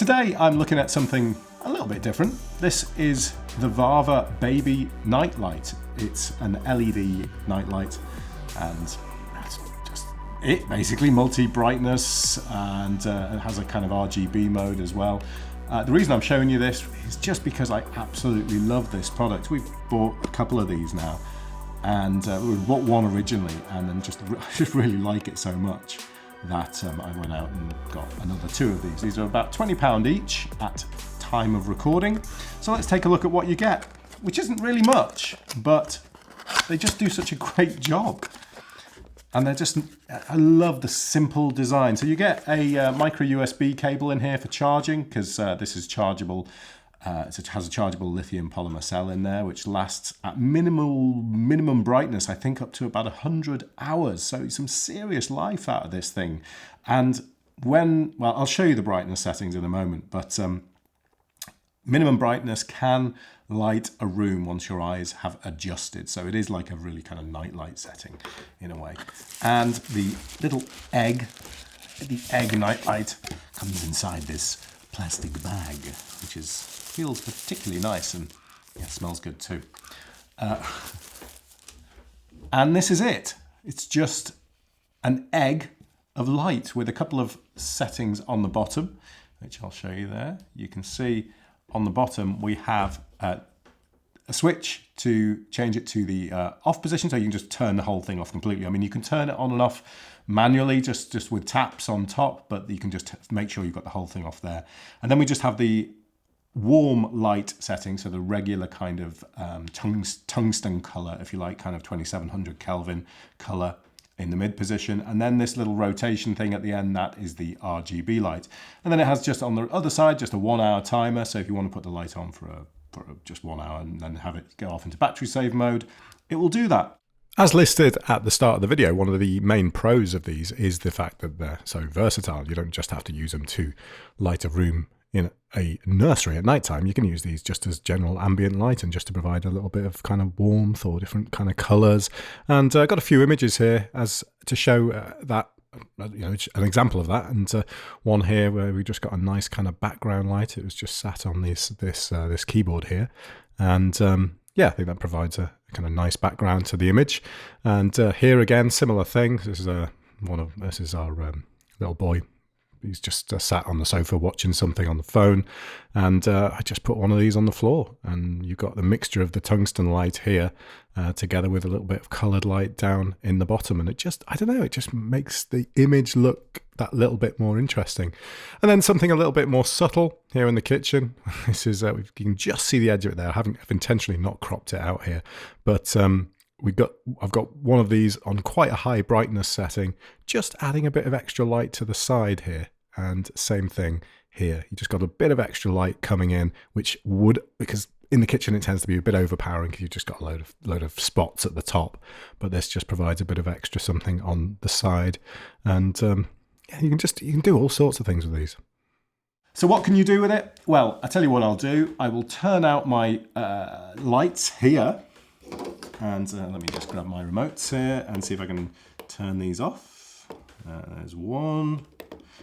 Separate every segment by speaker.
Speaker 1: today I'm looking at something a little bit different. This is the Vava Baby nightlight. It's an LED nightlight, and that's just it basically. Multi-brightness, and it has a kind of RGB mode as well. The reason I'm showing you this is just because I absolutely love this product. We've bought a couple of these now, and we bought one originally, and then just really like it so much that I went out and got another two of these. These are about £20 each at time of recording. So let's take a look at what you get, which isn't really much, but they just do such a great job. And they're just, I love the simple design. So you get a micro USB cable in here for charging, because this is chargeable. It has a chargeable lithium polymer cell in there, which lasts at minimum brightness, I think up to about 100 hours. So some serious life out of this thing. And well, I'll show you the brightness settings in a moment, but minimum brightness can light a room once your eyes have adjusted. So it is like a really kind of nightlight setting in a way. And the little egg nightlight comes inside this plastic bag, which feels particularly nice, and yeah, smells good too. And this is it. It's just an egg of light with a couple of settings on the bottom, which I'll show you there. You can see on the bottom we have a switch to change it to the off position, so you can just turn the whole thing off completely. I mean, you can turn it on and off manually just with taps on top, but you can just make sure you've got the whole thing off there. And then we just have the warm light setting, so the regular kind of tungsten color, if you like, kind of 2700 Kelvin color in the mid position. And then this little rotation thing at the end, that is the RGB light. And then it has just on the other side, just a 1 hour timer. So if you want to put the light on for just 1 hour and then have it go off into battery save mode, it will do that.
Speaker 2: As listed at the start of the video, one of the main pros of these is the fact that they're so versatile. You don't just have to use them to light a room in a nursery at nighttime. You can use these just as general ambient light and just to provide a little bit of kind of warmth or different kind of colours. And I got a few images here as to show that, you know, an example of that. And one here where we just got a nice kind of background light. It was just sat on this keyboard here, and yeah, I think that provides a kind of nice background to the image. And here again, similar thing. This is our little boy. He's just sat on the sofa watching something on the phone, and I just put one of these on the floor, and you've got the mixture of the tungsten light here together with a little bit of coloured light down in the bottom, and it just, I don't know, it just makes the image look that little bit more interesting. And then something a little bit more subtle here in the kitchen. This is you can just see the edge of it there. I've intentionally not cropped it out here, but I've got one of these on quite a high brightness setting, just adding a bit of extra light to the side here. And same thing here. You just got a bit of extra light coming in, which would, because in the kitchen it tends to be a bit overpowering because you've just got a load of spots at the top. But this just provides a bit of extra something on the side. And yeah, you can do all sorts of things with these.
Speaker 1: So what can you do with it? Well, I tell you what I'll do. I will turn out my lights here. And let me just grab my remotes here and see if I can turn these off. There's one.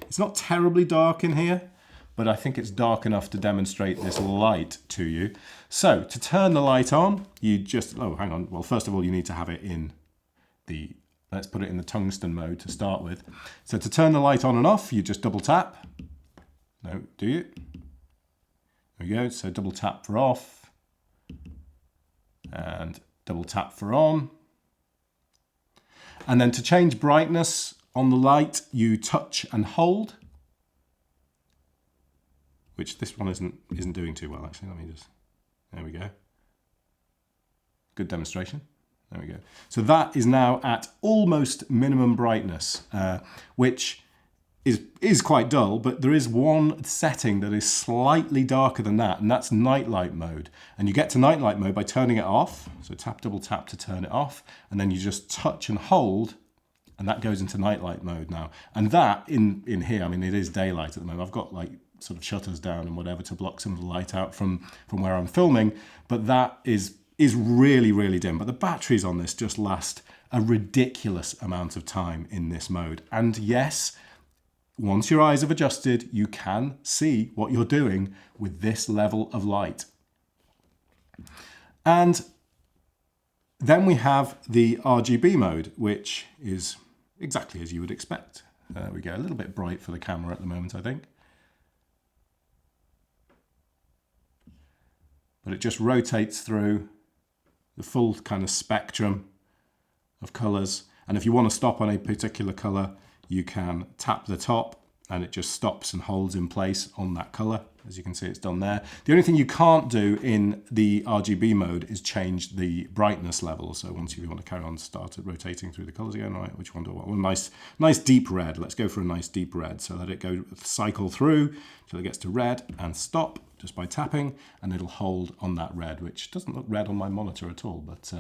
Speaker 1: It's not terribly dark in here, but I think it's dark enough to demonstrate this light to you. So to turn the light on, you just, oh, hang on. Well, first of all, you need to have it in let's put it in the tungsten mode to start with. So to turn the light on and off, you just double tap. No, do you? There we go. So double tap for off and double tap for on. And then to change brightness on the light, you touch and hold, which this one isn't doing too well, actually. Let me just, there we go. Good demonstration. There we go. So that is now at almost minimum brightness, which is quite dull, but there is one setting that is slightly darker than that, and that's nightlight mode. And you get to nightlight mode by turning it off. So double tap to turn it off, and then you just touch and hold, and that goes into nightlight mode now. And that in here, I mean, it is daylight at the moment. I've got like sort of shutters down and whatever to block some of the light out from where I'm filming, but that is really, really dim. But the batteries on this just last a ridiculous amount of time in this mode. And yes, once your eyes have adjusted, you can see what you're doing with this level of light. And then we have the RGB mode, which is exactly as you would expect. There we go, a little bit bright for the camera at the moment, I think. But it just rotates through the full kind of spectrum of colours. And if you want to stop on a particular colour, you can tap the top and it just stops and holds in place on that colour. As you can see, it's done there. The only thing you can't do in the RGB mode is change the brightness level. So once you want to carry on, start rotating through the colours again, right? Which one do I want? Well, nice deep red. Let's go for a nice deep red. So let it go cycle through till it gets to red and stop just by tapping, and it'll hold on that red, which doesn't look red on my monitor at all, but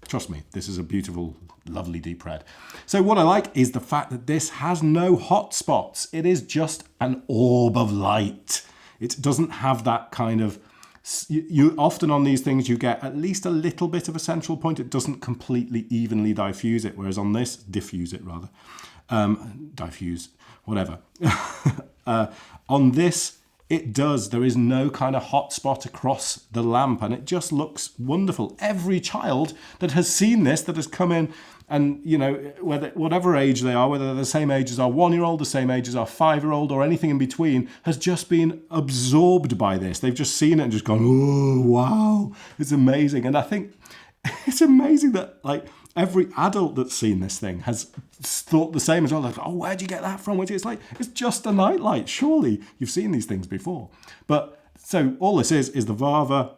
Speaker 1: trust me, this is a beautiful, lovely deep red. So what I like is the fact that this has no hot spots. It is just an orb of light. It doesn't have that kind of, you often on these things, you get at least a little bit of a central point. It doesn't completely evenly diffuse it, whereas on this, diffuse it rather, diffuse, whatever. On this, it does. There is no kind of hot spot across the lamp, and it just looks wonderful. Every child that has seen this, that has come in, and you know, whatever age they are, whether they're the same age as our 1-year-old, the same age as our 5-year-old, or anything in between, has just been absorbed by this. They've just seen it and just gone, oh, wow, it's amazing. And I think it's amazing that like every adult that's seen this thing has thought the same as well. Like, oh, where'd you get that from? It's like, it's just a nightlight. Surely you've seen these things before. But so all this is the Vava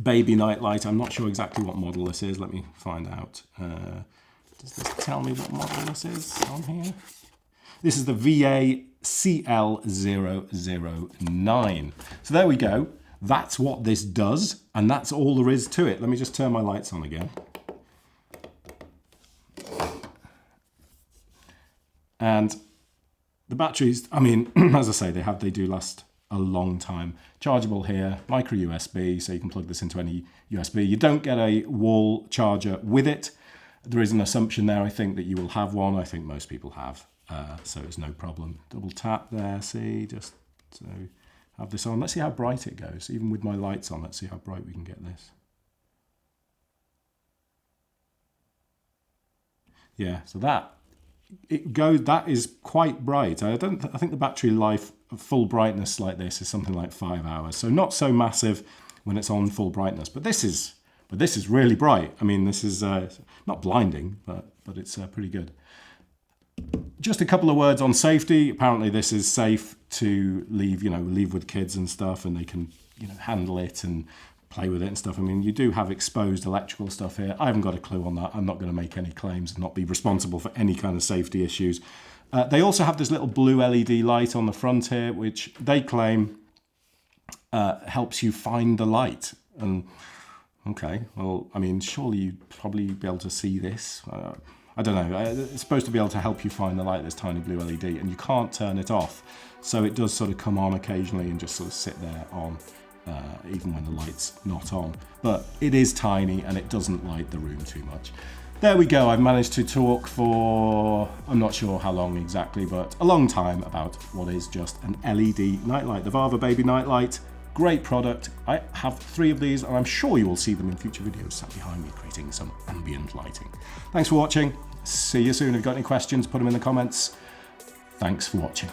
Speaker 1: Baby Nightlight. I'm not sure exactly what model this is. Let me find out. Does this tell me what model this is on here? This is the VA-CL009. So there we go. That's what this does, and that's all there is to it. Let me just turn my lights on again. And the batteries, I mean, as I say, they do last a long time. Chargeable here, micro USB, so you can plug this into any USB. You don't get a wall charger with it. There is an assumption there, I think, that you will have one. I think most people have, so it's no problem. Double tap there, see, just so have this on. Let's see how bright it goes. Even with my lights on, let's see how bright we can get this. Yeah, so that is quite bright. I think the battery life of full brightness like this is something like 5 hours. So not so massive when it's on full brightness, but this is really bright. I mean, this is not blinding, but it's pretty good. Just a couple of words on safety. Apparently this is safe to leave with kids and stuff, and they can, handle it and play with it and stuff. I mean, you do have exposed electrical stuff here. I haven't got a clue on that. I'm not going to make any claims and not be responsible for any kind of safety issues. They also have this little blue LED light on the front here, which they claim helps you find the light. And okay, well, I mean, surely you'd probably be able to see this. I don't know. It's supposed to be able to help you find the light, this tiny blue LED, and you can't turn it off. So it does sort of come on occasionally and just sort of sit there on, even when the light's not on. But it is tiny and it doesn't light the room too much. There we go. I've managed to talk for, I'm not sure how long exactly, but a long time about what is just an LED nightlight. The Vava Baby Nightlight. Great product. I have 3 of these, and I'm sure you will see them in future videos sat behind me creating some ambient lighting. Thanks for watching. See you soon. If you've got any questions, put them in the comments. Thanks for watching.